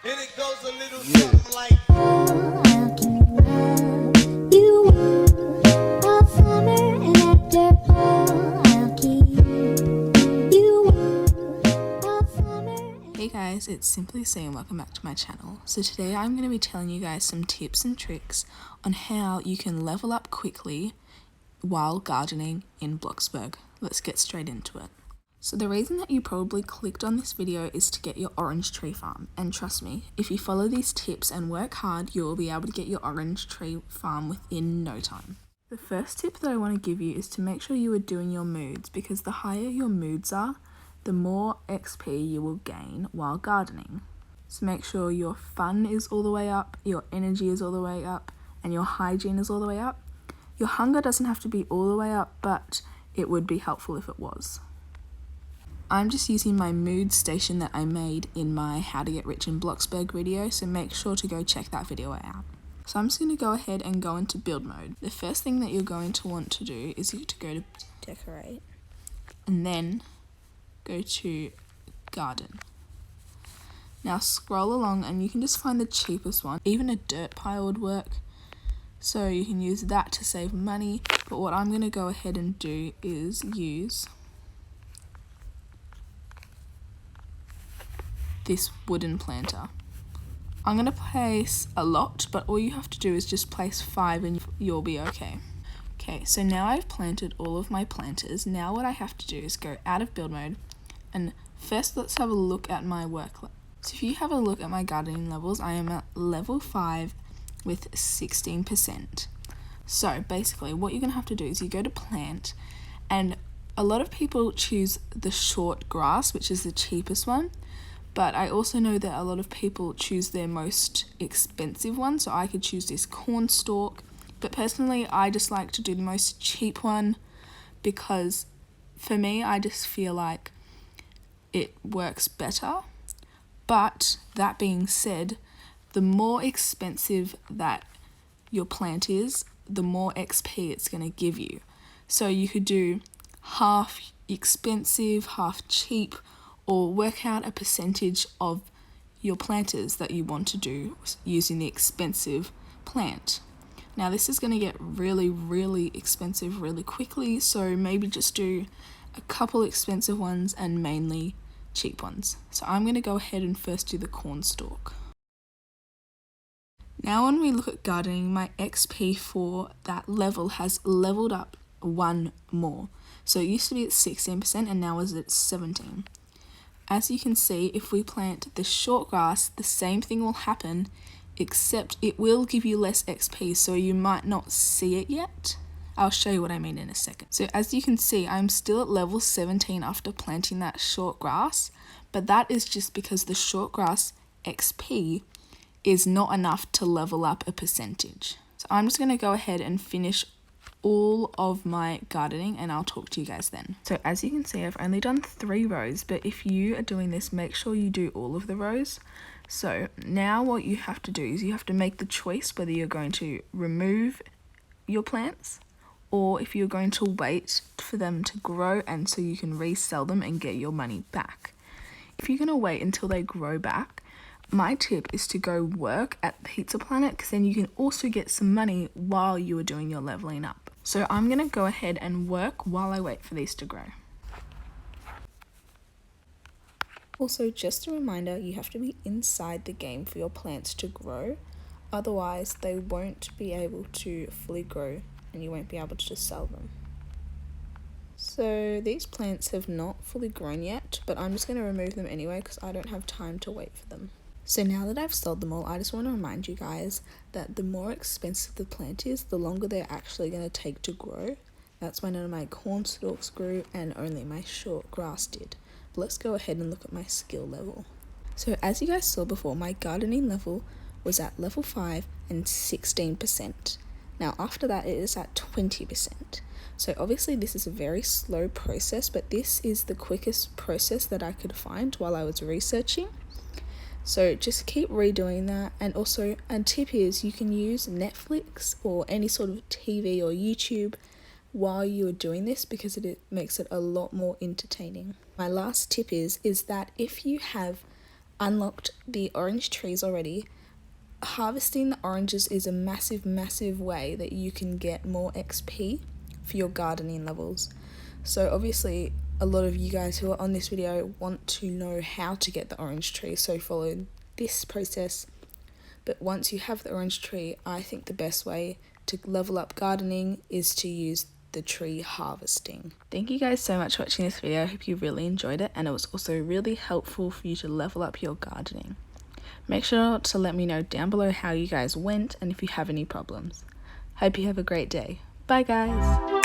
And it goes a little something like Hey guys, it's Simply C and welcome back to my channel. So today I'm going to be telling you guys some tips and tricks on how you can level up quickly while gardening in Bloxburg. Let's get straight into it. So the reason that you probably clicked on this video is to get your orange tree farm, and trust me, if you follow these tips and work hard, you will be able to get your orange tree farm within no time. The first tip that I want to give you is to make sure you are doing your moods, because the higher your moods are, the more XP you will gain while gardening. So make sure your fun is all the way up, your energy is all the way up, and your hygiene is all the way up. Your hunger doesn't have to be all the way up, but it would be helpful if it was. I'm just using my mood station that I made in my How to Get Rich in Bloxburg video, so make sure to go check that video out. So I'm just going to go ahead and go into build mode. The first thing that you're going to want to do is to go to decorate, and then go to garden. Now scroll along and you can just find the cheapest one. Even a dirt pile would work, so you can use that to save money. But what I'm going to go ahead and do is use this wooden planter. I'm going to place a lot, but all you have to do is just place 5 and you'll be okay. Okay, so now I've planted all of my planters. Now what I have to do is go out of build mode, and first let's have a look at my work. So if you have a look at my gardening levels, I am at level 5 with 16%. So basically what you're going to have to do is you go to plant, and a lot of people choose the short grass, which is the cheapest one. But I also know that a lot of people choose their most expensive one, so I could choose this cornstalk. But personally, I just like to do the most cheap one, because for me, I just feel like it works better. But that being said, the more expensive that your plant is, the more XP it's going to give you. So you could do half expensive, half cheap, or work out a percentage of your planters that you want to do using the expensive plant. Now this is going to get really, really expensive really quickly, so maybe just do a couple expensive ones and mainly cheap ones. So I'm going to go ahead and first do the cornstalk. Now when we look at gardening, my XP for that level has leveled up 1 more. So it used to be at 16% and now is at 17%. As you can see, if we plant the short grass, the same thing will happen, except it will give you less XP, so you might not see it yet. I'll show you what I mean in a second. So as you can see, I'm still at level 17 after planting that short grass, but that is just because the short grass XP is not enough to level up a percentage. So I'm just going to go ahead and finish all of my gardening and I'll talk to you guys then. So as you can see, I've only done 3 rows, but if you are doing this, make sure you do all of the rows. So now what you have to do is you have to make the choice whether you're going to remove your plants or if you're going to wait for them to grow and so you can resell them and get your money back. If you're going to wait until they grow back, my tip is to go work at Pizza Planet, because then you can also get some money while you are doing your leveling up. So I'm going to go ahead and work while I wait for these to grow. Also, just a reminder, you have to be inside the game for your plants to grow. Otherwise, they won't be able to fully grow and you won't be able to sell them. So these plants have not fully grown yet, but I'm just going to remove them anyway because I don't have time to wait for them. So now that I've sold them all, I just want to remind you guys that the more expensive the plant is, the longer they're actually going to take to grow. That's why none of my corn stalks grew and only my short grass did. But let's go ahead and look at my skill level. So as you guys saw before, my gardening level was at level 5 and 16%. Now after that it is at 20%. So obviously this is a very slow process, but this is the quickest process that I could find while I was researching. So just keep redoing that. And also a tip is you can use Netflix or any sort of TV or YouTube while you're doing this because it makes it a lot more entertaining. My last tip is that if you have unlocked the orange trees already. Harvesting the oranges is a massive way that you can get more XP for your gardening levels. So obviously a lot of you guys who are on this video want to know how to get the orange tree, so follow this process. But once you have the orange tree, I think the best way to level up gardening is to use the tree harvesting. Thank you guys so much for watching this video. I hope you really enjoyed it, and it was also really helpful for you to level up your gardening. Make sure to let me know down below how you guys went and if you have any problems. Hope you have a great day. Bye guys!